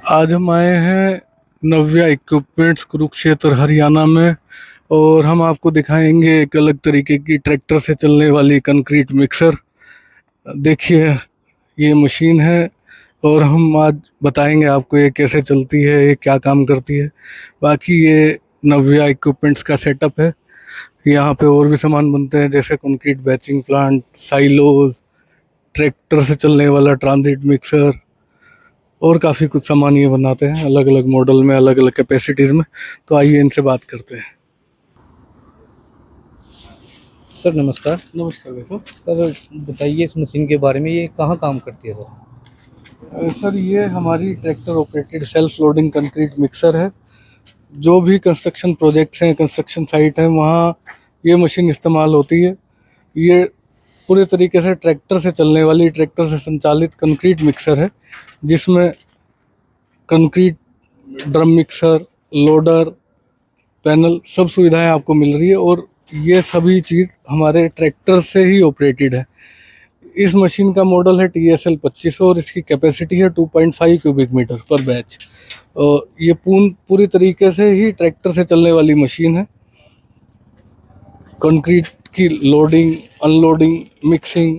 आज हम आए हैं नव्या इक्विपमेंट्स कुरुक्षेत्र हरियाणा में। और हम आपको दिखाएंगे एक अलग तरीके की ट्रैक्टर से चलने वाली कंक्रीट मिक्सर। देखिए, ये मशीन है और हम आज बताएंगे आपको ये कैसे चलती है, ये क्या काम करती है। बाकी ये नव्या इक्विपमेंट्स का सेटअप है। यहाँ पे और भी सामान बनते हैं जैसे concrete batching plant, silos, tractor से चलने वाला ट्रांजिट मिक्सर और काफ़ी कुछ सामान ये बनाते हैं अलग अलग मॉडल में, अलग अलग कैपेसिटीज़ में। तो आइए इनसे बात करते हैं। सर नमस्कार। नमस्कार भाई साहब। सर बताइए इस मशीन के बारे में, ये कहाँ काम करती है सर? सर, ये हमारी tractor operated self loading concrete mixer है। जो भी कंस्ट्रक्शन प्रोजेक्ट्स हैं, कंस्ट्रक्शन साइट हैं, वहाँ ये मशीन इस्तेमाल होती है। ये पूरे तरीके से ट्रैक्टर से चलने वाली, ट्रैक्टर से संचालित कंक्रीट मिक्सर है, जिसमें concrete drum mixer, loader, panel, सब सुविधाएं आपको मिल रही है। और ये सभी चीज़ हमारे ट्रैक्टर से ही ऑपरेटेड है। इस मशीन का मॉडल है TSL 2500 और इसकी कैपेसिटी है 2.5 क्यूबिक मीटर पर बैच। और ये पूरी तरीके से ही ट्रैक्टर से चलने वाली मशीन है। कंक्रीट की लोडिंग, अनलोडिंग, मिक्सिंग,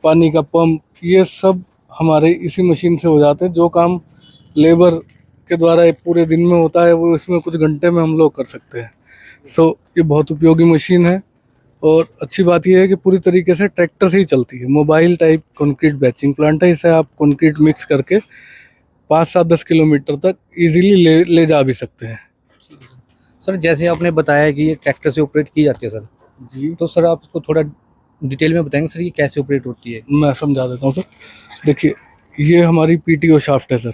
पानी का पंप, ये सब हमारे इसी मशीन से हो जाते हैं। जो काम लेबर के द्वारा एक पूरे दिन में होता है, वो इसमें कुछ घंटे में हम लोग कर सकते हैं। ये बहुत उपयोगी मशीन है। और अच्छी बात यह है कि पूरी तरीके से ट्रैक्टर से ही चलती है। Mobile type concrete batching plant है। इसे आप कंक्रीट मिक्स करके 5-7-10 किलोमीटर तक इजीली ले जा भी सकते हैं। सर जैसे आपने बताया कि ये ट्रैक्टर से ऑपरेट की जाती है सर, जी, तो सर आप इसको थोड़ा डिटेल में बताएंगे सर, ये कैसे ऑपरेट होती है? मैं समझा देता हूँ सर। देखिए, ये हमारी PTO शाफ्ट है सर।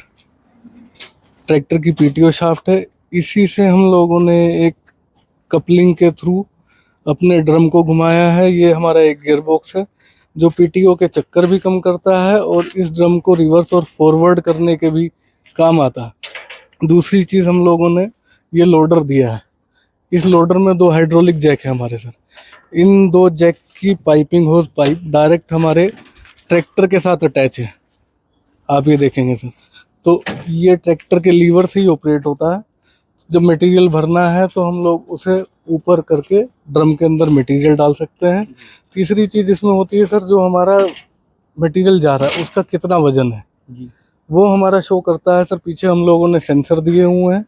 ट्रैक्टर की PTO शाफ्ट है। इसी से हम लोगों ने एक कपलिंग के थ्रू अपने ड्रम को घुमाया है। ये हमारा एक गियर बॉक्स है जो PTO के चक्कर भी कम करता है और इस ड्रम को रिवर्स और फॉरवर्ड करने के भी काम आता है। दूसरी चीज़, हम लोगों ने ये लोडर दिया है। इस लोडर में 2 हाइड्रोलिक जैक है हमारे सर। इन 2 जैक की पाइपिंग होज पाइप डायरेक्ट हमारे ट्रैक्टर के साथ अटैच है। आप ये देखेंगे सर। तो ये ट्रैक्टर के लीवर से ही ऑपरेट होता है। जब मटेरियल भरना है तो हम लोग उसे ऊपर करके ड्रम के अंदर मटेरियल डाल सकते हैं। तीसरी चीज़ इसमें होती है सर, जो हमारा मटेरियल जा रहा है उसका कितना वजन है जी। वो हमारा शो करता है सर। पीछे हम लोगों ने सेंसर दिए हुए हैं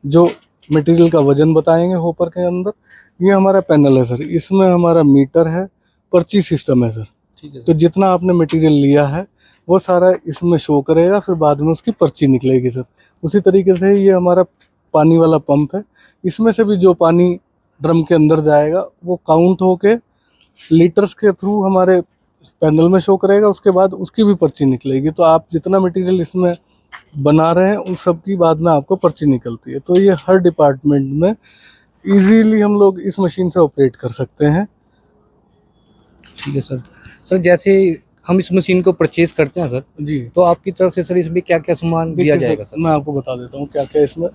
जो मटेरियल का वजन बताएंगे होपर के अंदर। ये हमारा पैनल है सर। इसमें हमारा मीटर है, पर्ची सिस्टम है सर। ठीक है। तो जितना आपने मटेरियल लिया है वो सारा इसमें शो करेगा, फिर बाद में उसकी पर्ची निकलेगी सर। उसी तरीके से ये हमारा पानी वाला पंप है। इसमें से भी जो पानी ड्रम के अंदर जाएगा वो काउंट होके लीटर्स के थ्रू हमारे पैनल में शो करेगा। उसके बाद उसकी भी पर्ची निकलेगी। तो आप जितना मटेरियल इसमें बना रहे हैं उन सब की बाद में आपको पर्ची निकलती है। तो ये हर डिपार्टमेंट में इजीली हम लोग इस मशीन से ऑपरेट कर सकते हैं। ठीक है सर। सर जैसे हम इस मशीन को परचेज करते हैं सर, जी, तो आपकी तरफ से सर इसमें क्या क्या सामान दिया देखिए जाएगा सर, सर? मैं आपको बता देता हूँ क्या क्या इसमें।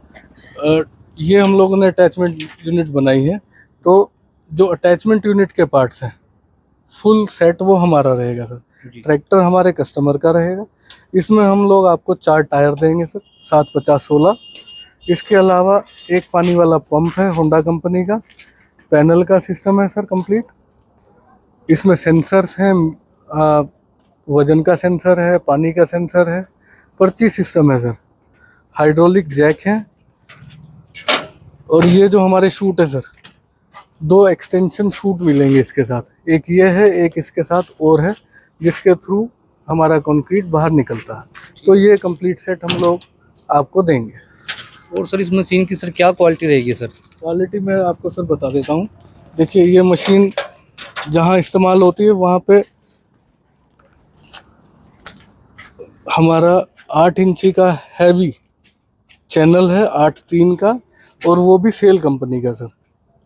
ये हम लोगों ने अटैचमेंट यूनिट बनाई है। तो जो अटैचमेंट यूनिट के पार्ट्स हैं फुल सेट वो हमारा रहेगा सर। जी। ट्रैक्टर हमारे कस्टमर का रहेगा। इसमें हम लोग आपको 4 टायर देंगे सर, 750-16। इसके अलावा एक पानी वाला पंप है होंडा कंपनी का। पैनल का सिस्टम है सर कंप्लीट। इसमें सेंसर्स हैं, वजन का सेंसर है, पानी का सेंसर है, पर्ची सिस्टम है सर, हाइड्रोलिक जैक है। और ये जो हमारे शूट है सर, 2 एक्सटेंशन शूट मिलेंगे इसके साथ। एक ये है, एक इसके साथ और है, जिसके थ्रू हमारा कंक्रीट बाहर निकलता है। तो ये कंप्लीट सेट हम लोग आपको देंगे। और सर इस मशीन की सर क्या क्वालिटी रहेगी सर? क्वालिटी मैं आपको सर बता देता हूँ। देखिए, ये मशीन जहाँ इस्तेमाल होती है वहाँ पे हमारा 8 इंची का हैवी चैनल है, 8-3 का। और वो भी सेल कंपनी का सर,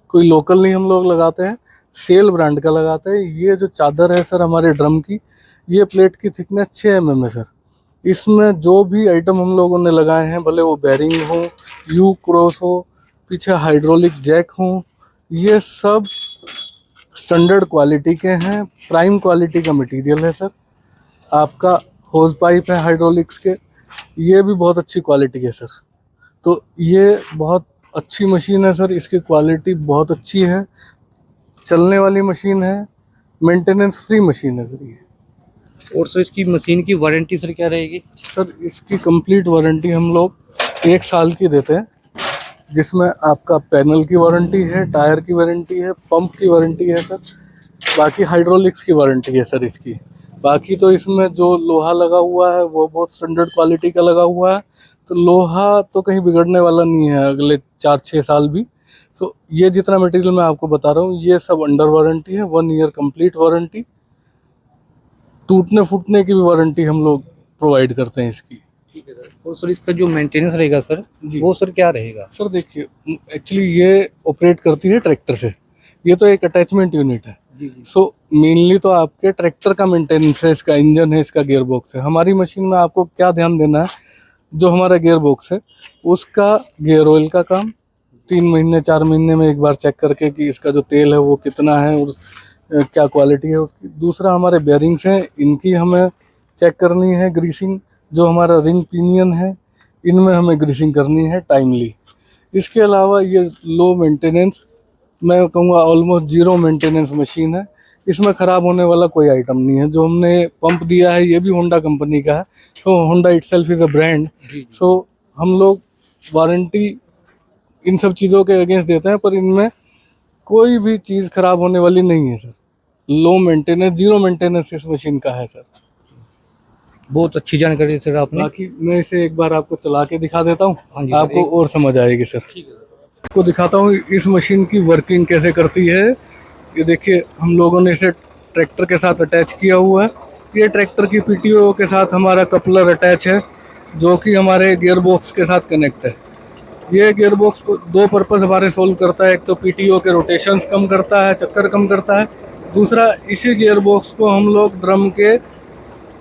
कोई लोकल नहीं हम लोग लगाते हैं, सेल ब्रांड का लगाते हैं। ये जो चादर है सर हमारे ड्रम की, ये प्लेट की थिकनेस 6 mm है सर। इसमें जो भी आइटम हम लोगों ने लगाए हैं, भले वो बैरिंग हो, यू क्रॉस हो, पीछे हाइड्रोलिक जैक हो, ये सब स्टैंडर्ड क्वालिटी के हैं। प्राइम क्वालिटी का मटेरियल है सर। आपका होज पाइप है हाइड्रोलिक्स के, ये भी बहुत अच्छी क्वालिटी है सर। तो ये बहुत अच्छी मशीन है सर, इसकी क्वालिटी बहुत अच्छी है, चलने वाली मशीन है, मेंटेनेंस फ्री मशीन है सर ये। और सर इसकी मशीन की वारंटी सर क्या रहेगी? सर इसकी कंप्लीट वारंटी हम लोग 1 साल की देते हैं, जिसमें आपका पैनल की वारंटी है, टायर की वारंटी है, पंप की वारंटी है सर, बाकी हाइड्रोलिक्स की वारंटी है सर इसकी। बाकी तो इसमें जो लोहा लगा हुआ है वो बहुत स्टैंडर्ड क्वालिटी का लगा हुआ है, तो लोहा तो कहीं बिगड़ने वाला नहीं है अगले 4-6 साल भी। तो ये जितना मटेरियल मैं आपको बता रहा हूँ ये सब अंडर वारंटी है, 1 ईयर कंप्लीट वारंटी, टूटने फूटने की भी वारंटी हम लोग प्रोवाइड करते हैं इसकी। ठीक है सर। और सर इसका जो मेंटेनेंस रहेगा सर, जी। वो सर क्या रहेगा? सर देखिए, एक्चुअली ये ऑपरेट करती है ट्रैक्टर से, ये तो एक अटैचमेंट यूनिट है। जी। सो मेनली तो आपके ट्रैक्टर का मेंटेनेंस है, इसका इंजन है, इसका गियर बॉक्स है। हमारी मशीन में आपको क्या ध्यान देना है, जो हमारा गियर बॉक्स है उसका गियर ऑयल का काम 3 महीने 4 महीने में एक बार चेक करके कि इसका जो तेल है वो कितना है और क्या क्वालिटी है उसकी। दूसरा हमारे बेयरिंग्स हैं, इनकी हमें चेक करनी है ग्रीसिंग। जो हमारा रिंग पिनियन है इनमें हमें ग्रीसिंग करनी है टाइमली। इसके अलावा ये लो मेंटेनेंस, मैं कहूँगा ऑलमोस्ट 0 मेंटेनेंस मशीन है। इसमें ख़राब होने वाला कोई आइटम नहीं है। जो हमने पंप दिया है ये भी होंडा कंपनी का है, तो Honda itself is a brand. So हम लोग वारंटी इन सब चीज़ों के अगेंस्ट देते हैं, पर इनमें कोई भी चीज़ ख़राब होने वाली नहीं है सर। लो मेंटेनेंस, 0 मेंटेनेंस इस मशीन का है सर। बहुत अच्छी जानकारी है सर आपने। बाकी मैं इसे एक बार आपको चला के दिखा देता हूँ, हाँ जी सर, आपको और समझ आएगी सर। ठीक है सर। आपको दिखाता हूँ इस मशीन की वर्किंग कैसे करती है। ये देखिए, हम लोगों ने इसे ट्रैक्टर के साथ अटैच किया हुआ है। ये ट्रैक्टर की पीटीओ के साथ हमारा कपलर अटैच है, जो कि हमारे गियर बॉक्स के साथ कनेक्ट है। ये गियर बॉक्स को 2 पर्पस हमारे सोल्व करता है। एक तो पीटीओ के रोटेशंस कम करता है, चक्कर कम करता है। दूसरा, इसी गियर बॉक्स को हम लोग ड्रम के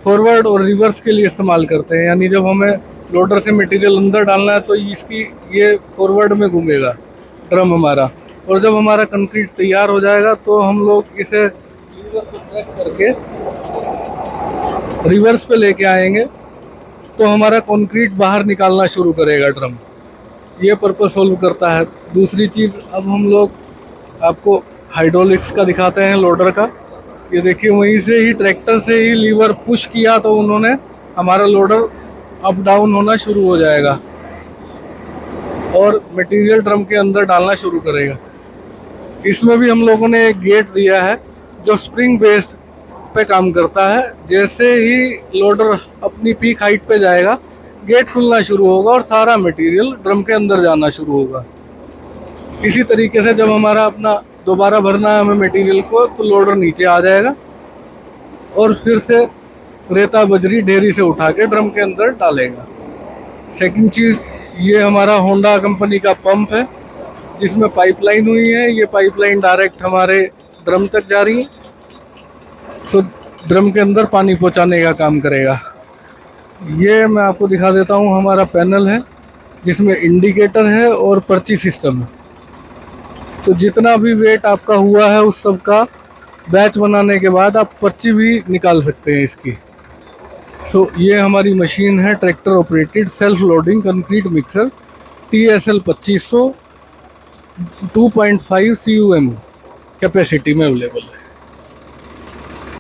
फॉरवर्ड और रिवर्स के लिए इस्तेमाल करते हैं। यानी जब हमें लोडर से मटेरियल अंदर डालना है तो इसकी ये फॉरवर्ड में घूमेगा ड्रम हमारा, और जब हमारा कंक्रीट तैयार हो जाएगा तो हम लोग इसे लीवर को प्रेस करके रिवर्स पे लेके आएंगे, तो हमारा कंक्रीट बाहर निकालना शुरू करेगा ड्रम। ये पर्पस सोल्व करता है। दूसरी चीज़, अब हम लोग आपको हाइड्रोलिक्स का दिखाते हैं, लोडर का। ये देखिए, वहीं से ही ट्रैक्टर से ही लीवर पुश किया तो उन्होंने हमारा लोडर अप डाउन होना शुरू हो जाएगा और मटेरियल ड्रम के अंदर डालना शुरू करेगा। इसमें भी हम लोगों ने एक गेट दिया है जो स्प्रिंग बेस्ड पे काम करता है। जैसे ही लोडर अपनी पीक हाइट पे जाएगा, गेट खुलना शुरू होगा और सारा मटेरियल ड्रम के अंदर जाना शुरू होगा। इसी तरीके से जब हमारा अपना दोबारा भरना है हमें मटेरियल को, तो लोडर नीचे आ जाएगा और फिर से रेता बजरी ढेरी से उठा के ड्रम के अंदर डालेगा। सेकंड चीज़, ये हमारा होंडा कंपनी का पंप है जिसमें पाइपलाइन हुई है। ये पाइपलाइन डायरेक्ट हमारे ड्रम तक जा रही है, सो ड्रम के अंदर पानी पहुंचाने का काम करेगा। ये मैं आपको दिखा देता हूँ, हमारा पैनल है जिसमें इंडिकेटर है और पर्ची सिस्टम है। तो जितना भी वेट आपका हुआ है उस सब का बैच बनाने के बाद आप पर्ची भी निकाल सकते हैं इसकी। सो ये हमारी मशीन है, tractor operated self loading concrete mixer TSL 2500 2.5 CUM capacity में अवेलेबल है।